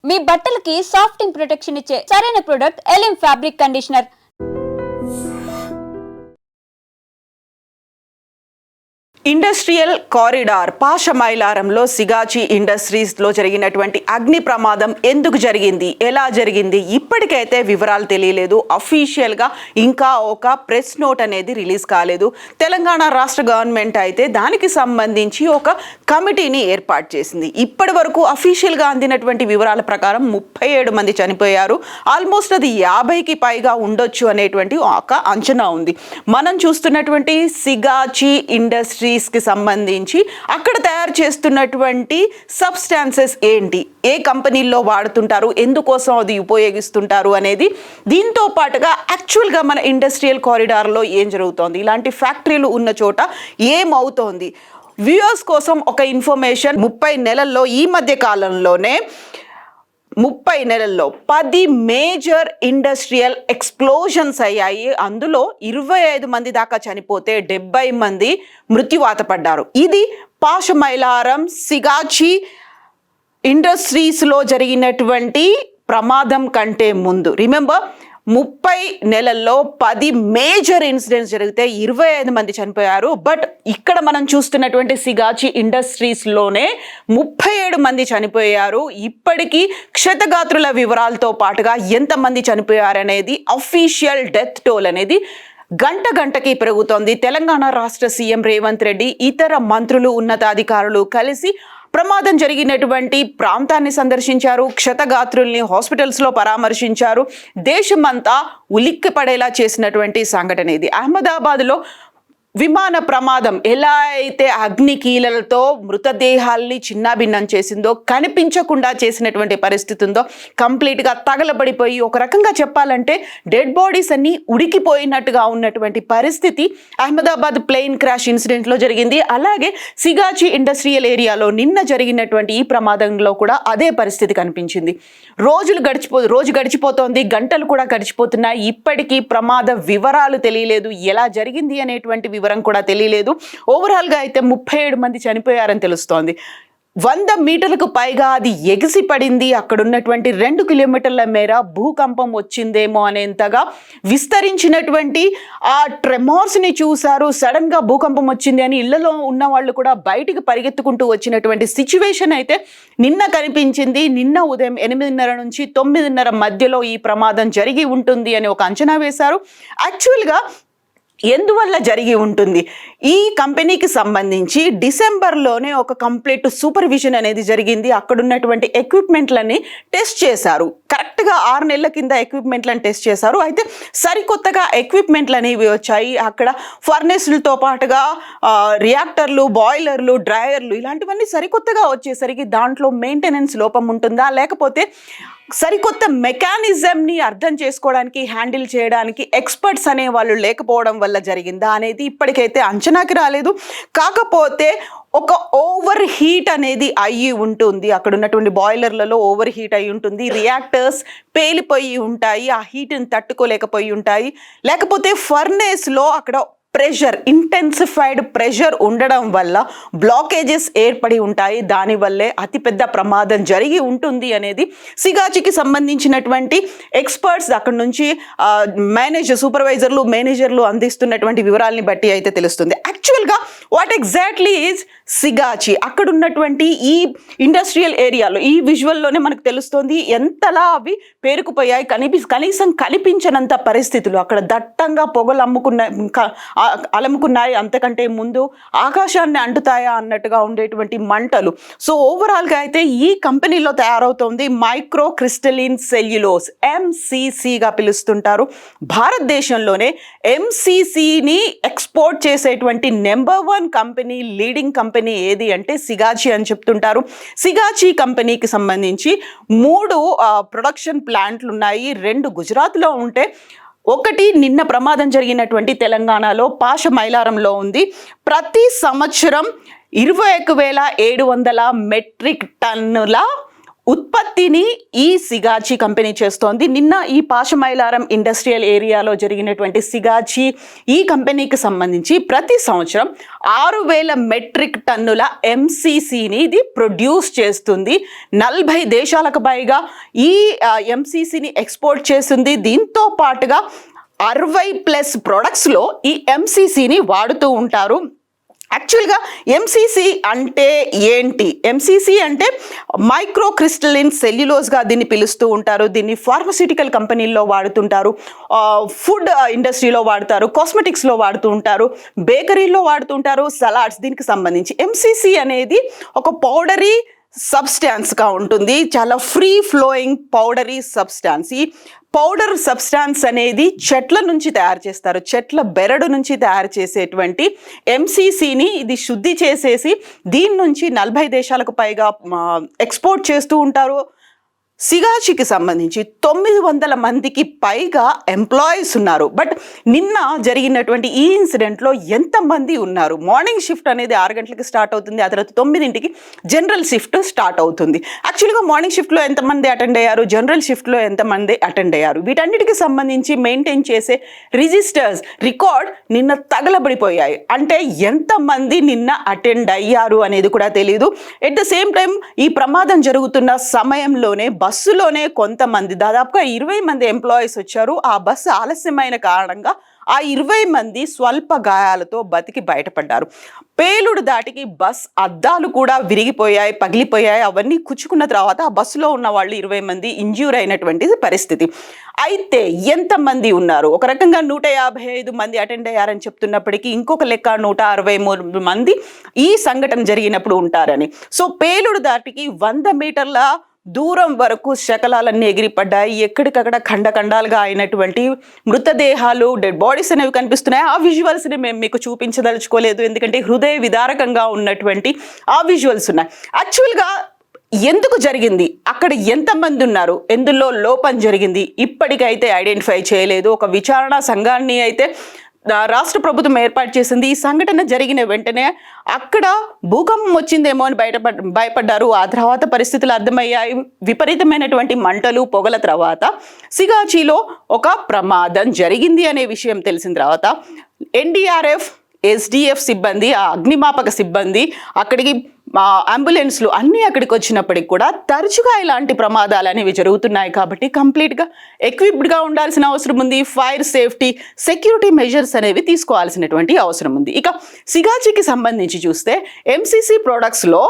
మీ బట్టలకి సాఫ్టింగ్ ప్రొటెక్షన్ ఇచ్చే సరైన ప్రొడక్ట్ ఎలిమ్ ఫ్యాబ్రిక్ కండిషనర్. ఇండస్ట్రియల్ కారిడార్ పాషమైలారంలో సిగాచి ఇండస్ట్రీస్లో జరిగినటువంటి అగ్ని ప్రమాదం ఎందుకు జరిగింది, ఎలా జరిగింది, ఇప్పటికైతే వివరాలు తెలియలేదు. అఫీషియల్గా ఇంకా ఒక ప్రెస్ నోట్ అనేది రిలీజ్ కాలేదు. తెలంగాణ రాష్ట్ర గవర్నమెంట్ అయితే దానికి సంబంధించి ఒక కమిటీని ఏర్పాటు చేసింది. ఇప్పటి వరకు అఫీషియల్గా అందినటువంటి వివరాల ప్రకారం 37 మంది చనిపోయారు. ఆల్మోస్ట్ అది 50కి పైగా ఉండొచ్చు అనేటువంటి ఒక అంచనా ఉంది. మనం చూస్తున్నటువంటి సిగాచి ఇండస్ట్రీస్కి సంబంధించి అక్కడ తయారు చేస్తున్నటువంటి సబ్స్టాన్సెస్ ఏంటి, ఏ కంపెనీల్లో వాడుతుంటారు, ఎందుకోసం అది ఉపయోగిస్తుంటారు అనేది, దీంతో పాటుగా యాక్చువల్గా మన ఇండస్ట్రియల్ కారిడార్లో ఏం జరుగుతోంది, ఇలాంటి ఫ్యాక్టరీలు ఉన్న చోట ఏమవుతోంది, వ్యూయర్స్ కోసం ఒక ఇన్ఫర్మేషన్. 30 నెలల్లో ఈ మధ్య కాలంలోనే 10 మేజర్ ఇండస్ట్రియల్ ఎక్స్ప్లోజన్స్ అయ్యాయి. అందులో 25 మంది దాకా చనిపోతే 70 మంది మృత్యువాత పడ్డారు. ఇది పాషమైలారం సిగాచి ఇండస్ట్రీస్లో జరిగినటువంటి ప్రమాదం కంటే ముందు. రిమెంబర్, 30 నెలల్లో 10 మేజర్ ఇన్సిడెంట్స్ జరిగితే 25 మంది చనిపోయారు. బట్ ఇక్కడ మనం చూస్తున్నటువంటి సిగాచి ఇండస్ట్రీస్లోనే 37 మంది చనిపోయారు. ఇప్పటికీ క్షతగాత్రుల వివరాలతో పాటుగా ఎంతమంది చనిపోయారనేది అఫీషియల్ డెత్ టోల్ అనేది గంటకి పెరుగుతోంది. తెలంగాణ రాష్ట్ర సీఎం రేవంత్ రెడ్డి, ఇతర మంత్రులు, ఉన్నతాధికారులు కలిసి ప్రమాదం జరిగినటువంటి ప్రాంతాన్ని సందర్శించారు. క్షతగాత్రుల్ని హాస్పిటల్స్లో పరామర్శించారు. దేశమంతా ఉలిక్కి పడేలా చేసినటువంటి సంఘటన ఇది. అహ్మదాబాద్లో విమాన ప్రమాదం ఎలా అయితే అగ్నికీలలతో మృతదేహాల్ని చిన్నాభిన్నం చేసిందో, కనిపించకుండా చేసినటువంటి పరిస్థితి ఉందో, కంప్లీట్గా తగలబడిపోయి ఒక రకంగా చెప్పాలంటే డెడ్ బాడీస్ అన్నీ ఉడికిపోయినట్టుగా ఉన్నటువంటి పరిస్థితి అహ్మదాబాద్ ప్లేన్ క్రాష్ ఇన్సిడెంట్లో జరిగింది. అలాగే సిగాచి ఇండస్ట్రియల్ ఏరియాలో నిన్న జరిగినటువంటి ఈ ప్రమాదంలో కూడా అదే పరిస్థితి కనిపించింది. రోజు గడిచిపోతోంది, గంటలు కూడా గడిచిపోతున్నాయి. ఇప్పటికీ ప్రమాద వివరాలు తెలియలేదు, ఎలా జరిగింది అనేటువంటి వివరం కూడా తెలియలేదు. ఓవరాల్గా అయితే 37 మంది చనిపోయారని తెలుస్తోంది. 100 మీటర్లకు పైగా అది ఎగిసి పడింది. అక్కడ ఉన్నటువంటి 2 కిలోమీటర్ల మేర భూకంపం వచ్చిందేమో అనేంతగా విస్తరించినటువంటి ఆ ట్రెమోర్స్ని చూశారు. సడన్గా భూకంపం వచ్చింది అని ఇళ్లలో ఉన్న వాళ్ళు కూడా బయటికి పరిగెత్తుకుంటూ వచ్చినటువంటి సిచ్యువేషన్ అయితే నిన్న కనిపించింది. నిన్న ఉదయం 8:30 నుంచి 9:30 మధ్యలో ఈ ప్రమాదం జరిగి ఉంటుంది అని ఒక అంచనా వేశారు. యాక్చువల్గా ఎందువల్ల జరిగి ఉంటుంది, ఈ కంపెనీకి సంబంధించి డిసెంబర్లోనే ఒక కంప్లీట్ సూపర్విజన్ అనేది జరిగింది. అక్కడ ఉన్నటువంటి ఎక్విప్మెంట్లని టెస్ట్ చేశారు. కరెక్ట్గా 6 నెలల కింద ఎక్విప్మెంట్లను టెస్ట్ చేశారు. అయితే సరికొత్తగా ఎక్విప్మెంట్లు అనేవి వచ్చాయి. అక్కడ ఫర్నెస్లతో పాటుగా రియాక్టర్లు, బాయిలర్లు, డ్రైయర్లు ఇలాంటివన్నీ సరికొత్తగా వచ్చేసరికి దాంట్లో మెయింటెనెన్స్ లోపం ఉంటుందా, లేకపోతే సరికొత్త మెకానిజంని అర్థం చేసుకోవడానికి, హ్యాండిల్ చేయడానికి ఎక్స్పర్ట్స్ అనే వాళ్ళు లేకపోవడం వల్ల జరిగిందా అనేది ఇప్పటికైతే అంచనాకి రాలేదు. కాకపోతే ఒక ఓవర్ హీట్ అనేది అయ్యి ఉంటుంది. అక్కడ ఉన్నటువంటి బాయిలర్లలో ఓవర్ హీట్ అయ్యి ఉంటుంది. రియాక్టర్స్ పేలిపోయి ఉంటాయి, ఆ హీట్ని తట్టుకోలేకపోయి ఉంటాయి. లేకపోతే ఫర్నేస్లో అక్కడ ప్రెషర్, ఇంటెన్సిఫైడ్ ప్రెషర్ ఉండడం వల్ల బ్లాకేజెస్ ఏర్పడి ఉంటాయి. దానివల్లే అతిపెద్ద ప్రమాదం జరిగి ఉంటుంది అనేది సిగాచికి సంబంధించినటువంటి ఎక్స్పర్ట్స్, అక్కడ నుంచి సూపర్వైజర్లు, మేనేజర్లు అందిస్తున్నటువంటి వివరాలని బట్టి అయితే తెలుస్తుంది. యాక్చువల్గా వాట్ ఎగ్జాక్ట్లీ ఈజ్ సిగాచి, అక్కడ ఉన్నటువంటి ఈ ఇండస్ట్రియల్ ఏరియాలో ఈ విజువల్లోనే మనకు తెలుస్తుంది ఎంతలా అవి పేరుకుపోయాయి. కనీసం కనిపించనంత పరిస్థితులు, అక్కడ దట్టంగా పొగలు అలముకున్నాయి. అంతకంటే ముందు ఆకాశాన్ని అంటుతాయా అన్నట్టుగా ఉండేటువంటి మంటలు. సో ఓవరాల్గా అయితే ఈ కంపెనీలో తయారవుతోంది మైక్రో క్రిస్టలిన్ సెల్యులోస్, MCCగా పిలుస్తుంటారు. భారతదేశంలోనే MCCని ఎక్స్పోర్ట్ చేసేటువంటి నెంబర్ 1 కంపెనీ, లీడింగ్ కంపెనీ ఏది అంటే సిగాచి అని చెప్తుంటారు. సిగాచి కంపెనీకి సంబంధించి 3 ప్రొడక్షన్ ప్లాంట్లు ఉన్నాయి. 2 గుజరాత్లో ఉంటే, ఒకటి నిన్న ప్రమాదం జరిగినటువంటి తెలంగాణలో పాషమైలారంలో ఉంది. ప్రతి సంవత్సరం 21,700 మెట్రిక్ టన్నుల ఉత్పత్తిని ఈ సిగాచి కంపెనీ చేస్తోంది. నిన్న ఈ పాషమైలారం ఇండస్ట్రియల్ ఏరియాలో జరిగినటువంటి సిగాచి ఈ కంపెనీకి సంబంధించి ప్రతి సంవత్సరం 6,000 మెట్రిక్ టన్నుల ఎంసీసీని ఇది ప్రొడ్యూస్ చేస్తుంది. 40 దేశాలకు పైగా ఈ ఎంసీసీని ఎక్స్పోర్ట్ చేస్తుంది. దీంతో పాటుగా 60+ ప్రొడక్ట్స్లో ఈ ఎంసీసీని వాడుతూ ఉంటారు. యాక్చువల్గా ఎంసీసీ అంటే ఏంటి? ఎంసీసీ అంటే మైక్రో క్రిస్టలిన్ సెల్యులోజ్గా దీన్ని పిలుస్తూ ఉంటారు. దీన్ని ఫార్మస్యూటికల్ కంపెనీల్లో వాడుతుంటారు, ఫుడ్ ఇండస్ట్రీలో వాడతారు, కాస్మెటిక్స్లో వాడుతూ ఉంటారు, బేకరీలో వాడుతుంటారు, సలాడ్స్. దీనికి సంబంధించి ఎంసీసీ అనేది ఒక పౌడరీ సబ్స్టాన్స్గా ఉంటుంది. చాలా ఫ్రీ ఫ్లోయింగ్ పౌడరీ సబ్స్టాన్స్. ఈ పౌడర్ సబ్స్టాన్స్ అనేది చెట్ల నుంచి తయారు చేస్తారు. చెట్ల బెరడు నుంచి తయారు చేసేటువంటి ఎంసీసీని ఇది శుద్ధి చేసేసి దీని నుంచి 40 దేశాలకు పైగా ఎక్స్పోర్ట్ చేస్తూ ఉంటారు. సిగాచికి సంబంధించి 900 మందికి పైగా ఎంప్లాయీస్ ఉన్నారు. బట్ నిన్న జరిగినటువంటి ఈ ఇన్సిడెంట్లో ఎంతమంది ఉన్నారు? మార్నింగ్ షిఫ్ట్ అనేది 6 గంటలకి స్టార్ట్ అవుతుంది. ఆ తర్వాత 9ంటికి జనరల్ షిఫ్ట్ స్టార్ట్ అవుతుంది. యాక్చువల్గా మార్నింగ్ షిఫ్ట్లో ఎంతమంది అటెండ్ అయ్యారు, జనరల్ షిఫ్ట్లో ఎంతమంది అటెండ్ అయ్యారు, వీటన్నిటికి సంబంధించి మెయింటైన్ చేసే రిజిస్టర్స్ రికార్డ్ నిన్న తగలబడిపోయాయి. అంటే ఎంతమంది నిన్న అటెండ్ అయ్యారు అనేది కూడా తెలియదు. ఎట్ ద సేమ్ టైం ఈ ప్రమాదం జరుగుతున్న సమయంలోనే బస్సులోనే కొంతమంది దాదాపుగా 20 మంది ఎంప్లాయీస్ వచ్చారు. ఆ బస్సు ఆలస్యమైన కారణంగా ఆ 20 మంది స్వల్ప గాయాలతో బతికి బయటపడ్డారు. పేలుడు దాటికి బస్ అద్దాలు కూడా విరిగిపోయాయి, పగిలిపోయాయి. అవన్నీ కుచ్చుకున్న తర్వాత ఆ బస్సులో ఉన్న వాళ్ళు 20 మంది ఇంజ్యూర్ అయినటువంటి పరిస్థితి. అయితే ఎంతమంది ఉన్నారు? ఒక రకంగా 155 మంది అటెండ్ అయ్యారని చెప్తున్నప్పటికీ ఇంకొక లెక్క 163 మంది ఈ సంఘటన జరిగినప్పుడు ఉంటారని. సో పేలుడు దాటికి 100 మీటర్ల దూరం వరకు శకలాలన్నీ ఎగిరిపడ్డాయి. ఎక్కడికక్కడ ఖండాలుగా అయినటువంటి మృతదేహాలు, డెడ్ బాడీస్ అనేవి కనిపిస్తున్నాయి. ఆ విజువల్స్ని మేము మీకు చూపించదలుచుకోలేదు, ఎందుకంటే హృదయ విదారకంగా ఉన్నటువంటి ఆ విజువల్స్ ఉన్నాయి. యాక్చువల్గా ఎందుకు జరిగింది, అక్కడ ఎంతమంది ఉన్నారు, ఎందులో లోపం జరిగింది ఇప్పటికైతే ఐడెంటిఫై చేయలేదు. ఒక విచారణ సంఘాన్ని అయితే రాష్ట్ర ప్రభుత్వం ఏర్పాటు చేసింది. ఈ సంఘటన జరిగిన వెంటనే అక్కడ భూకంపం వచ్చిందేమో అని భయపడ్డారు. ఆ తర్వాత పరిస్థితులు అర్థమయ్యాయి. విపరీతమైనటువంటి మంటలు, పొగల తర్వాత సిగాచిలో ఒక ప్రమాదం జరిగింది అనే విషయం తెలిసిన తర్వాత ఎన్డీఆర్ఎఫ్, ఎస్డిఎఫ్ సిబ్బంది, ఆ అగ్నిమాపక సిబ్బంది, అక్కడికి అంబులెన్స్లు అన్నీ అక్కడికి వచ్చినప్పటికి కూడా తరచుగా ఇలాంటి ప్రమాదాలు అనేవి జరుగుతున్నాయి. కాబట్టి కంప్లీట్గా ఎక్విప్డ్గా ఉండాల్సిన అవసరం ఉంది. ఫైర్ సేఫ్టీ, సెక్యూరిటీ మెజర్స్ అనేవి తీసుకోవాల్సినటువంటి అవసరం ఉంది. ఇక సిగాచికి సంబంధించి చూస్తే ఎంసీసీ ప్రోడక్ట్స్లో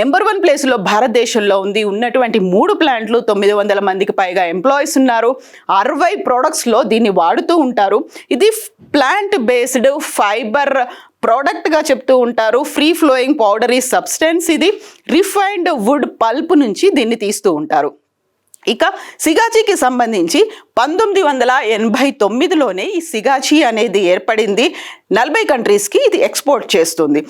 నెంబర్ 1 ప్లేస్లో భారతదేశంలో ఉంది. ఉన్నటువంటి 3 ప్లాంట్లు, 900 మందికి పైగా ఎంప్లాయీస్ ఉన్నారు. 60 ప్రోడక్ట్స్లో దీన్ని వాడుతూ ఉంటారు. ఇది ప్లాంట్ బేస్డ్ ఫైబర్ ప్రోడక్ట్గా చెప్తూ ఉంటారు. Free flowing powdery substance. ఇది రిఫైన్డ్ వుడ్ పల్ప్ నుంచి దీన్ని తీస్తూ ఉంటారు. ఇక సిగాచికి సంబంధించి 1989లోనే ఈ సిగాచి అనేది ఏర్పడింది. 40 కంట్రీస్కి ఇది ఎక్స్పోర్ట్ చేస్తుంది.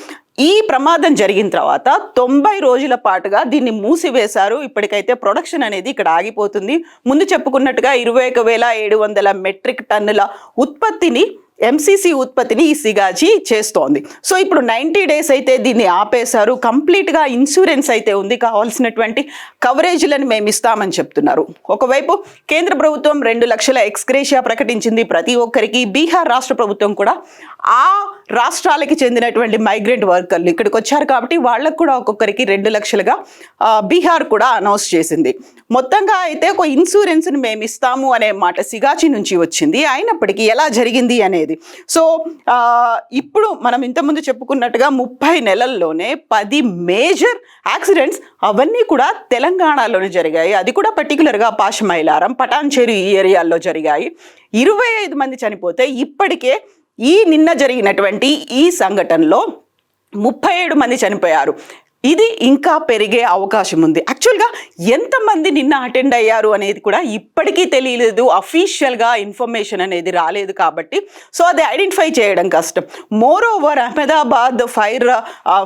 ఈ ప్రమాదం జరిగిన తర్వాత 90 రోజుల పాటుగా దీన్ని మూసివేశారు. ఇప్పటికైతే ప్రొడక్షన్ అనేది ఇక్కడ ఆగిపోతుంది. ముందు చెప్పుకున్నట్టుగా 21,700 మెట్రిక్ టన్నుల ఉత్పత్తిని, ఎంసీసీ ఉత్పత్తిని ఈ సిగాచి చేస్తోంది. సో ఇప్పుడు 90 డేస్ అయితే దీన్ని ఆపేశారు. కంప్లీట్గా ఇన్సూరెన్స్ అయితే ఉంది. కావాల్సినటువంటి కవరేజ్లను మేము ఇస్తామని చెప్తున్నారు. ఒకవైపు కేంద్ర ప్రభుత్వం 2 లక్షల ఎక్స్గ్రేషియా ప్రకటించింది ప్రతి ఒక్కరికి. బీహార్ రాష్ట్ర ప్రభుత్వం కూడా ఆ రాష్ట్రాలకి చెందినటువంటి మైగ్రెంట్ వర్కర్లు ఇక్కడికి వచ్చారు కాబట్టి వాళ్ళకు కూడా ఒక్కొక్కరికి 2 లక్షలుగా బీహార్ కూడా అనౌన్స్ చేసింది. మొత్తంగా అయితే ఒక ఇన్సూరెన్స్ని మేము ఇస్తాము అనే మాట సిగాచి నుంచి వచ్చింది. అయినప్పటికీ ఎలా జరిగింది అనేది, సో ఇప్పుడు మనం ఇంతకుముందు చెప్పుకున్నట్టుగా 30 నెలల్లోనే 10 మేజర్ యాక్సిడెంట్స్ అవన్నీ కూడా తెలంగాణలోనే జరిగాయి. అది కూడా పర్టికులర్గా పాషమైలారం, పటాన్చెరు ఈ ఏరియాల్లో జరిగాయి. 25 మంది చనిపోతే ఇప్పటికే ఈ నిన్న జరిగినటువంటి ఈ సంఘటనలో 37 మంది చనిపోయారు. ఇది ఇంకా పెరిగే అవకాశం ఉంది. యాక్చువల్గా ఎంతమంది నిన్న అటెండ్ అయ్యారు అనేది కూడా ఇప్పటికీ తెలియలేదు. అఫీషియల్గా ఇన్ఫర్మేషన్ అనేది రాలేదు కాబట్టి సో అది ఐడెంటిఫై చేయడం కష్టం. మోర్ ఓవర్ అహ్మదాబాద్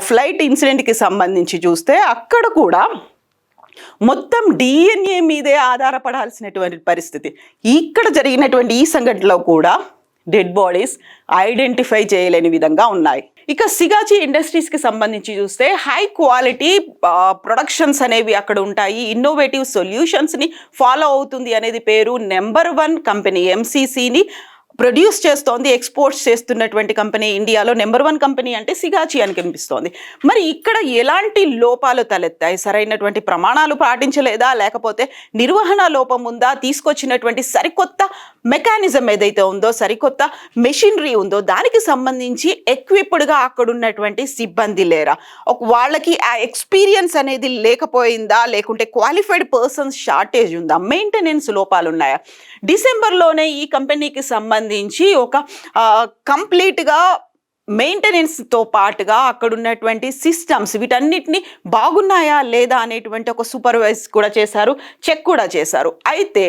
ఫ్లైట్ ఇన్సిడెంట్కి సంబంధించి చూస్తే అక్కడ కూడా మొత్తం డిఎన్ఏ మీదే ఆధారపడాల్సినటువంటి పరిస్థితి. ఇక్కడ జరిగినటువంటి ఈ సంఘటనలో కూడా డెడ్ బాడీస్ ఐడెంటిఫై చేయలేని విధంగా ఉన్నాయి. ఇక సిగాచి ఇండస్ట్రీస్కి సంబంధించి చూస్తే హై క్వాలిటీ ప్రొడక్షన్స్ అనేవి అక్కడ ఉంటాయి. ఇన్నోవేటివ్ సొల్యూషన్స్ని ఫాలో అవుతుంది అనేది పేరు. నెంబర్ 1 కంపెనీ ఎంసీసీని ప్రొడ్యూస్ చేస్తోంది, ఎక్స్పోర్ట్స్ చేస్తున్నటువంటి కంపెనీ ఇండియాలో నెంబర్ 1 కంపెనీ అంటే సిగాచి అని కనిపిస్తోంది. మరి ఇక్కడ ఎలాంటి లోపాలు తలెత్తాయి? సరైనటువంటి ప్రమాణాలు పాటించలేదా, లేకపోతే నిర్వహణ లోపం ఉందా, తీసుకొచ్చినటువంటి సరికొత్త మెకానిజం ఏదైతే ఉందో, సరికొత్త మెషినరీ ఉందో దానికి సంబంధించి ఎక్విప్డ్గా అక్కడ ఉన్నటువంటి సిబ్బంది లేరా, వాళ్ళకి ఆ ఎక్స్పీరియన్స్ అనేది లేకపోయిందా, లేకుంటే క్వాలిఫైడ్ పర్సన్స్ షార్టేజ్ ఉందా, మెయింటెనెన్స్ లోపాలు ఉన్నాయా? డిసెంబర్లోనే ఈ కంపెనీకి సంబంధించి ఒక కంప్లీట్గా మెయింటెనెన్స్తో పాటుగా అక్కడ ఉన్నటువంటి సిస్టమ్స్ వీటన్నిటిని బాగున్నాయా లేదా అనేటువంటి ఒక సూపర్వైజ్ కూడా చేశారు, చెక్ కూడా చేశారు. అయితే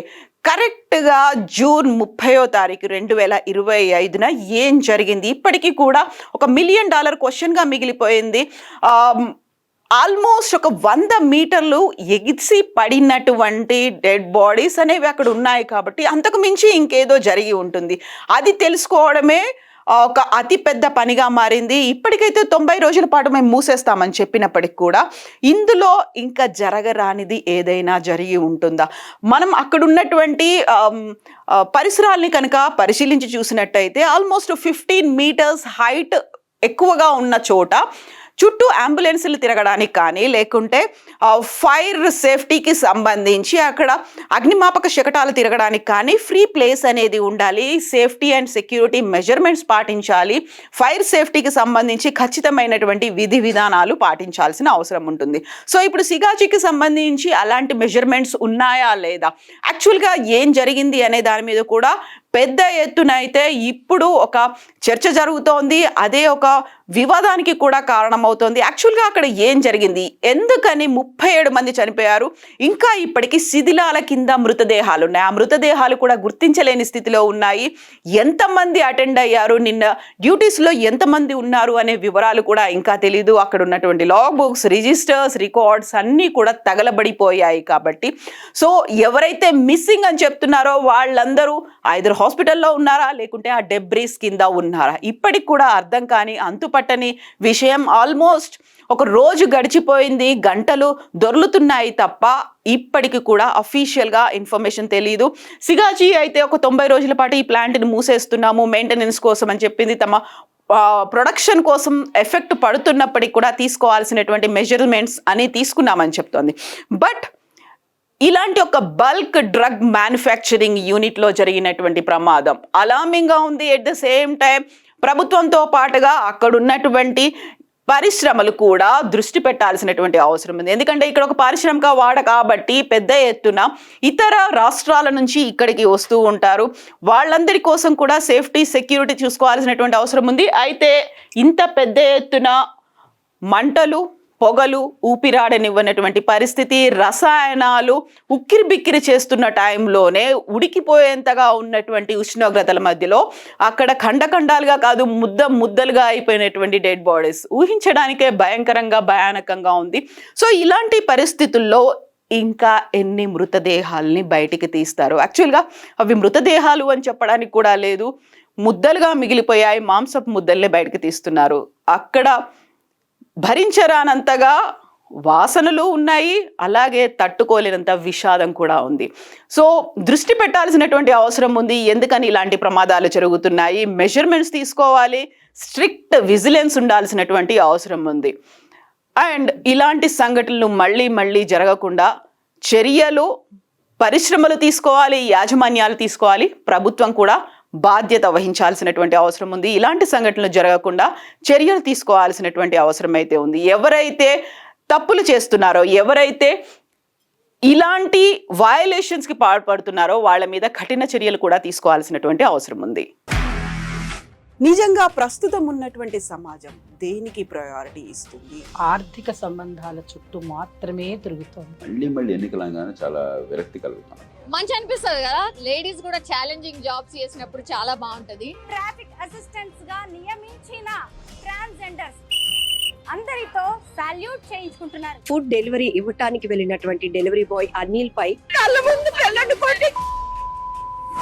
కరెక్ట్గా జూన్ 30వ తారీఖు 2025న ఏం జరిగింది? ఇప్పటికీ కూడా $1 మిలియన్ క్వశ్చన్గా మిగిలిపోయింది. ఆల్మోస్ట్ ఒక 100 మీటర్లు ఎగిసి పడినటువంటి డెడ్ బాడీస్ అనేవి అక్కడ ఉన్నాయి కాబట్టి అంతకు మించి ఇంకేదో జరిగి ఉంటుంది. అది తెలుసుకోవడమే ఒక అతిపెద్ద పనిగా మారింది. ఇప్పటికైతే 90 రోజుల పాటు మేము మూసేస్తామని చెప్పినప్పటికి కూడా ఇందులో ఇంకా జరగరానిది ఏదైనా జరిగి ఉంటుందా? మనం అక్కడ ఉన్నటువంటి పరిసరాల్ని కనుక పరిశీలించి చూసినట్టయితే ఆల్మోస్ట్ 15 మీటర్స్ హైట్ ఎక్కువగా ఉన్న చోట చుట్టూ అంబులెన్సులు తిరగడానికి కానీ, లేకుంటే ఫైర్ సేఫ్టీకి సంబంధించి అక్కడ అగ్నిమాపక శకటాలు తిరగడానికి కానీ ఫ్రీ ప్లేస్ అనేది ఉండాలి. సేఫ్టీ అండ్ సెక్యూరిటీ మెజర్మెంట్స్ పాటించాలి. ఫైర్ సేఫ్టీకి సంబంధించి ఖచ్చితమైనటువంటి విధి విధానాలు పాటించాల్సిన అవసరం ఉంటుంది. సో ఇప్పుడు సిగాచికి సంబంధించి అలాంటి మెజర్మెంట్స్ ఉన్నాయా లేదా, యాక్చువల్గా ఏం జరిగింది అనే దాని మీద కూడా పెద్ద ఎత్తున అయితే ఇప్పుడు ఒక చర్చ జరుగుతోంది. అదే ఒక వివాదానికి కూడా కారణమవుతోంది. యాక్చువల్గా అక్కడ ఏం జరిగింది, ఎందుకని 37 మంది చనిపోయారు, ఇంకా ఇప్పటికీ శిథిలాల కింద మృతదేహాలు ఉన్నాయి, ఆ మృతదేహాలు కూడా గుర్తించలేని స్థితిలో ఉన్నాయి, ఎంతమంది అటెండ్ అయ్యారు, నిన్న డ్యూటీస్లో ఎంతమంది ఉన్నారు అనే వివరాలు కూడా ఇంకా తెలీదు. అక్కడ ఉన్నటువంటి లాగ్ బుక్స్, రిజిస్టర్స్, రికార్డ్స్ అన్నీ కూడా తగలబడిపోయాయి. కాబట్టి సో ఎవరైతే మిస్సింగ్ అని చెప్తున్నారో వాళ్ళందరూ ఐదర్ హాస్పిటల్లో ఉన్నారా, లేకుంటే ఆ డెబ్రీస్ కింద ఉన్నారా, ఇప్పటికి కూడా అర్థం కాని అంతుపట్టని విషయం. ఆల్మోస్ట్ ఒక రోజు గడిచిపోయింది, గంటలు దొర్లుతున్నాయి తప్ప ఇప్పటికి కూడా అఫీషియల్గా ఇన్ఫర్మేషన్ తెలియదు. సిగాచి అయితే ఒక 90 రోజుల పాటు ఈ ప్లాంట్ని మూసేస్తున్నాము మెయింటెనెన్స్ కోసం అని చెప్పింది. తమ ప్రొడక్షన్ కోసం ఎఫెక్ట్ పడుతున్నప్పటికి కూడా తీసుకోవాల్సినటువంటి మెజర్మెంట్స్ అని తీసుకున్నామని చెప్తోంది. బట్ ఇలాంటి ఒక బల్క్ డ్రగ్ మ్యానుఫ్యాక్చరింగ్ యూనిట్లో జరిగినటువంటి ప్రమాదం అలార్మింగ్గా ఉంది. ఎట్ ద సేమ్ టైం ప్రభుత్వంతో పాటుగా అక్కడ ఉన్నటువంటి పరిశ్రమలు కూడా దృష్టి పెట్టాల్సినటువంటి అవసరం ఉంది. ఎందుకంటే ఇక్కడ ఒక పారిశ్రామిక వాడ కాబట్టి పెద్ద ఎత్తున ఇతర రాష్ట్రాల నుంచి ఇక్కడికి వస్తూ ఉంటారు. వాళ్ళందరి కోసం కూడా సేఫ్టీ సెక్యూరిటీ చూసుకోవాల్సినటువంటి అవసరం ఉంది. అయితే ఇంత పెద్ద ఎత్తున మంటలు, పొగలు, ఊపిరాడనివ్వనటువంటి పరిస్థితి, రసాయనాలు ఉక్కిరి బిక్కిరి చేస్తున్న టైంలోనే ఉడికిపోయేంతగా ఉన్నటువంటి ఉష్ణోగ్రతల మధ్యలో అక్కడ ఖండఖండాలుగా కాదు ముద్దలుగా అయిపోయినటువంటి డెడ్ బాడీస్ ఊహించడానికే భయానకంగా ఉంది. సో ఇలాంటి పరిస్థితుల్లో ఇంకా ఎన్ని మృతదేహాల్ని బయటికి తీస్తారు? యాక్చువల్గా అవి మృతదేహాలు అని చెప్పడానికి కూడా లేదు, ముద్దలుగా మిగిలిపోయాయి, మాంసపు ముద్దల్ని బయటికి తీస్తున్నారు. అక్కడ భరించరానంతగా వాసనలు ఉన్నాయి, అలాగే తట్టుకోలేనంత విషాదం కూడా ఉంది. సో దృష్టి పెట్టాల్సినటువంటి అవసరం ఉంది. ఎందుకని ఇలాంటి ప్రమాదాలు జరుగుతున్నాయి, మెజర్మెంట్స్ తీసుకోవాలి, స్ట్రిక్ట్ విజిలెన్స్ ఉండాల్సినటువంటి అవసరం ఉంది. అండ్ ఇలాంటి సంఘటనలు మళ్ళీ జరగకుండా చర్యలు పరిశ్రమలు తీసుకోవాలి, యాజమాన్యాలు తీసుకోవాలి, ప్రభుత్వం కూడా బాధ్యత వహించాల్సినటువంటి అవసరం ఉంది. ఇలాంటి సంఘటనలు జరగకుండా చర్యలు తీసుకోవాల్సినటువంటి అవసరం అయితే ఉంది. ఎవరైతే తప్పులు చేస్తున్నారో, ఎవరైతే ఇలాంటి వయలేషన్స్కి పాల్పడుతున్నారో వాళ్ళ మీద కఠిన చర్యలు కూడా తీసుకోవాల్సినటువంటి అవసరం ఉంది. నిజంగా ప్రస్తుతం ఉన్నటువంటి సమాజం దేనికి ప్రయారిటీ ఇస్తుంది? ఆర్థిక సంబంధాల చుట్టూ మాత్రమే తిరుగుతుంది. మళ్ళీ ఎన్నికలంగానే చాలా విరక్తి కలుగుతాం. మంచి అనిపిస్తుంది కదా, లేడీస్ కూడా ఛాలెంజింగ్ జాబ్స్ చేసినప్పుడు చాలా బాగుంటది. ట్రాఫిక్ అసిస్టెంట్స్ గా నియమించిన ట్రాన్స్జెండర్స్ అందరితో సాల్యూట్ చేయించుకుంటున్నారు. ఫుడ్ డెలివరీ ఇవ్వటానికి వెళ్ళినటువంటి డెలివరీ బాయ్ అనిల్ పై కళ్ళ ముందు